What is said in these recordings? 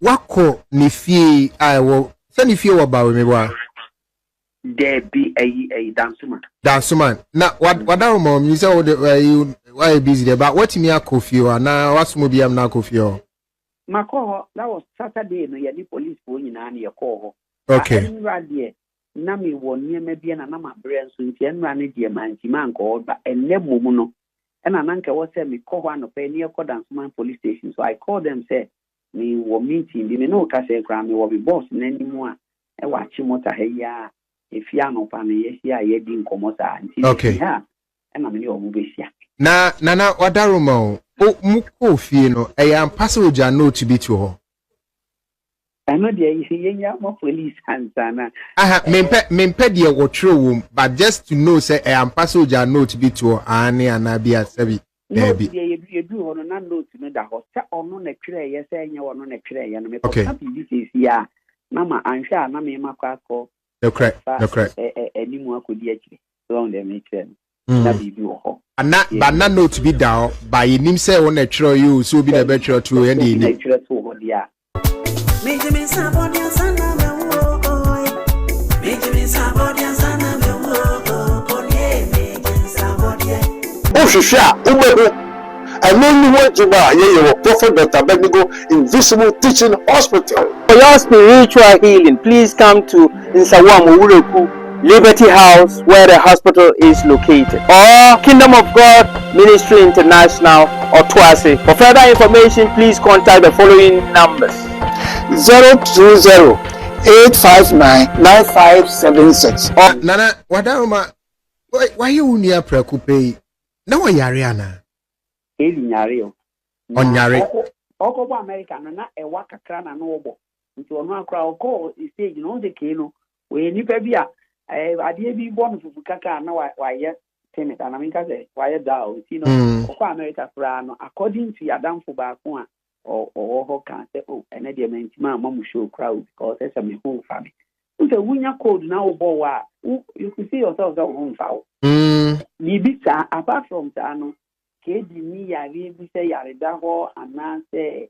wako ni fie I will send if you about me wa there be a dansuman na wada mo you say you why busy there but what me akofie wa na wasmo biam na akofie Mako, that was Saturday no the police for nyina na ye call okay na me won near maybe na na mabre so nti enra ne de man ko ba enne momu no na nanka wo say me call one of near call dansuman police station so I called them say me wo meeting bi me no ka say kra me wo be boss nanimu a e wa chi mota ha ya efia no pa me ye sia ye di nkomo sa nti okay ha na me o mu be sia na wadaroma o muko fie no e ya passenger note bi to ho ano de yenya mo police ansana aha mempe de wo tro wo but just to know say e ya passenger note bi to ani anabia sabi Maybe you do on a note to the hotel on the tray, yes, and you are on a tray, and make this is ya. Mama, I'm sure Mammy Macako. No correct. Any more could yet long the nature. And not, but not know to be down by him say on a tray, you so be a better to any nature to yeah. Make me somebody and son of a boy. Make me somebody and son of a boy. I know you want to buy your Prophet Dr. Benigo Invisible Teaching Hospital. For your spiritual healing, please come to Nsawamu Ureku Liberty House, where the hospital is located, or Kingdom of God Ministry International or Twase. For further information, please contact the following numbers: 020-859-9576. Nana, Wadaroma, why you near Precupe? No one yariana. Nyare on Yare. Oko America na e waka krana no obo. Nti ono akra oko stage no de keno. We nipa bia ade bi bon fufu kaka na wa ye tenet ana minka say wa ye da o ti no oko America fra no according to yadamfo ba ko a o ho kan say o ene de mentima mamu show crowd because say me ho fa me. Nti wunya code na obo wa you could see yourself that home fa. Libita apart from that no Kedi ni yari bi se yari da ho ana se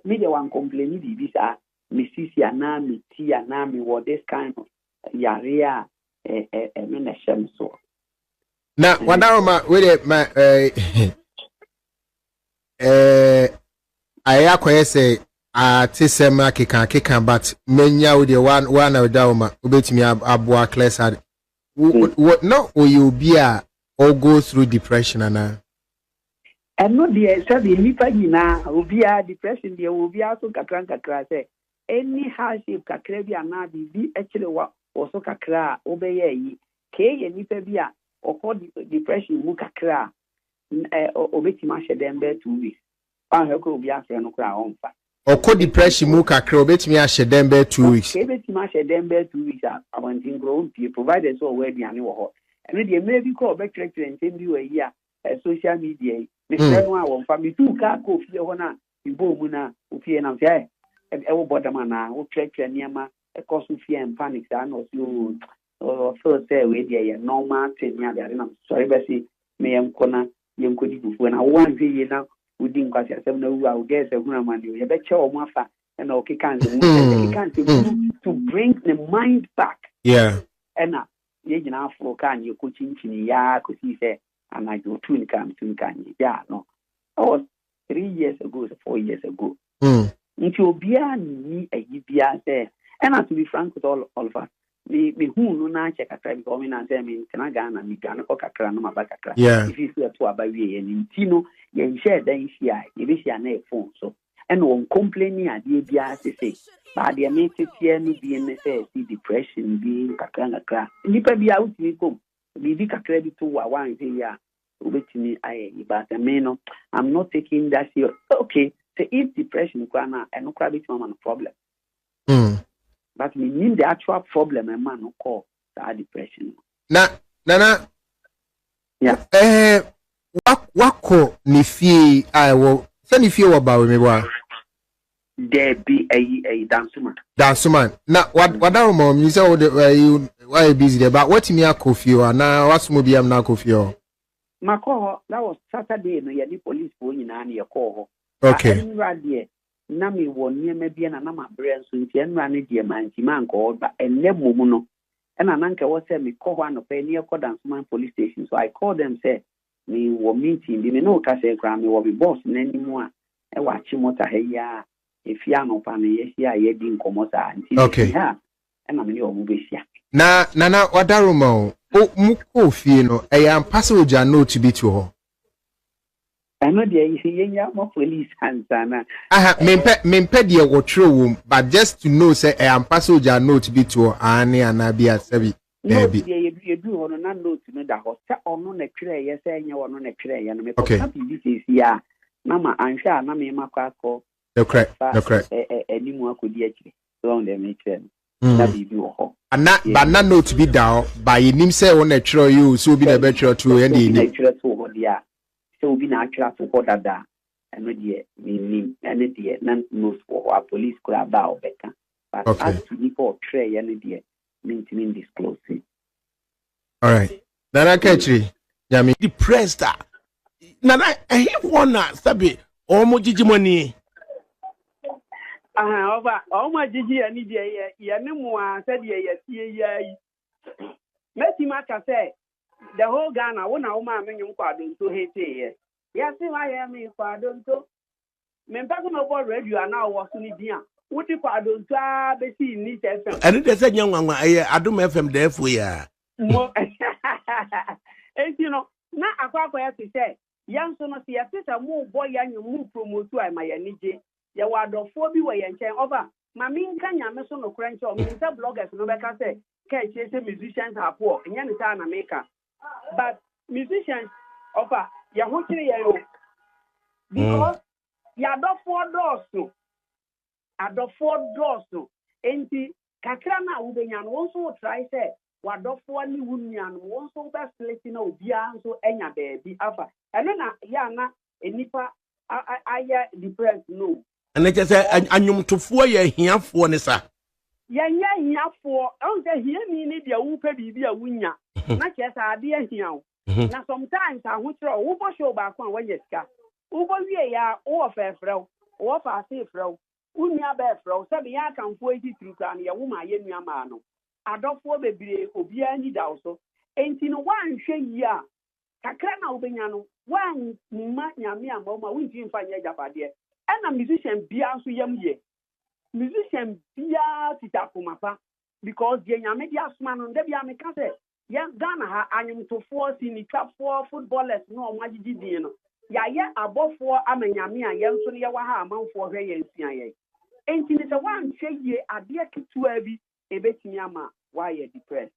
me de wan complain bi sa misisi ana mi ti ana mi what this kind of yari a me na shem so na wadaroma we de ma aya koye say atisem akeka but menya we de one wadaroma obetimi aboa class what no you be a or go through depression ana and no the sabi nipa nyina obia depression dey obia so kakra say any hardship kakra bi ana bi ekire wa so kakra obeye yi ke ye nipa bi a okọ depression mu kakra obetima hyedem be 2 weeks an he ko obia afre no kra onfa okọ depression mu kakra obetimi hyedem be 2 weeks ke betima hyedem be 2 weeks abantin grow be provided so we aduane wo ho and the maybe ko obekre ntem bi wa yi a social media the friend one won family two ka ko fie ho na ibo mu na ofie na fie e wo bodama na wo twetwe niama e cause fie and panic that no so so say we dey normal thing ya dey na sorry be say me yankona yankodi bufu na one vie na udi nkwasi asem na wu a get ehuna mani ye be che o mu afa na o kikan to bring the mind back and ye gina afro kan ye ko chinchini ya ko si say and I do twin can yeah no that was 3 years ago 4 years ago if you be ni a bia say and to be frank with all of us me who no na check a try because me na say me kana Ghana me Ghana ko kakra no maba kakra if you see to abawie ni ntino ye share dan hia ye be hia na phone so and on complaining ade bia say but the me tie no bi me say depression bi kakra nipa bia utimi kom bibi kakra bi to wa wan here obetimi aye but me no I'm not taking that serious. Okay, so if depression kwana and no bit mama no problem but me mean the actual problem and man no call that depression na yeah wako ni fie I will send if you about me wa there be a dansuman na wadaroma you say you why busy there but what me akofio na wasmo biam na akofio Mako, that was Saturday no the police for nyina na ye call ho okay na me wɔ nneɛma bi na ma brɛ nso nti ɛnura ne deɛ mantima anka ɔba ɛnɛ mom no ɛna nanka wɔ sɛ me kɔ hɔ anɔpɛ ne ɛkɔ Dansoman police station. So I called them say me wɔ meeting bi me no ka sɛ kra me wɔ me boss n'anim a ɛwɔ akyi mota ha yi a efi anɔpa me yɛsi a yɛdi nkɔmmɔ saa nti ha ɛna me ne ɔmo behyia na wadaroma o mu kɔ fie no ɛyɛ ampa sɛ ogya note bi to hɔ. ɛno deɛ yɛnya ma police ansana mempɛ deɛ wɔtwerɛ wɔ mu but just to know sɛ ɛyɛ ampa sɛ ogya note bi to hɔ ane anaa bi asɛbi daabi yɛdu hɔ no na note no da hɔ sɛ ɔno na twerɛeɛ sɛ ɛnyɛ ɔno na twerɛeɛ no mekɔka biribi sɛsi a na ma anhwɛ a na mema kɔ akɔ animu akɔdi akyire so ɔn dɛ mekyerɛ no na biribi wɔ hɔ ba na note bi da hɔ ba yɛnim sɛ wo na twerɛ yi o sɛ obi na ɛbɛtwerɛ to yɛn de yɛnim twerɛ to hɔ deɛ a sɛ obi na atwerɛ to hɔ dada ɛno deɛ menim ɛne deɛ na note wɔ hɔ a police kora ba a ɔbɛka but as to nipa ɔtwerɛeɛ no deɛ mentimi disclose it. All right. Nana Kaakyire Nyame depressed nana he wanna sabi omo jijimoni over omo jiji ani de ye ne mu a said ye tie yi meti maka say the whole Ghana wona wo ma menyu kwadonto hete ye ya si wa ye me kwadonto me mpako no bo radio na wo so ni dia wodi kwadonto a be si ni FM ene de se nyanwanwa Adom FM de efo ya mo no na akwa ya se say yanso no se yesesa mu bo ya nyu mu promote ai ma ya nije ye wadofo bi we ye nchen over ma minka nyame so no kranche o minta bloggers no be ka say Kaakyire say musicians are poor enya ni ta na meka but musicians over ya ho kire ye o because ya adofo doso enti kakra na wo benya no won so try say wadofo ni wunua no won so be select na obia nso enya baabi afa eno na ya na enipa aya depressed no ene je say anyumtofo ye hiafo ne sa yenya hiafo on say hiani ni dia wo pa bibi a wunya na che sa ade ahia wo na sometimes ahokere wo bo show ba ko an wanya sika wo bo wie ya wo fefrew wo fa asefrew unia be frew se be ya kanfo eti trukra na ye wo ma ye nua ma no adofo bebire obi anyi da so enti no wanhwe yi a kakra na obenya no wan ma nyame ama ma wunji mfa nya japade na musician bia so yam ye musician bia titakomapa because the nyame dia asoma no nda bia meka se ya Ghana ha anyumtofo sinikafo footballers no omagigi din no ya ye abofo amanyame a ye nso ne ye wa ha amanfo hwe ye nsia ye enti ne se wanhwe yi ade ketua bi ebetimi ama why you depressed.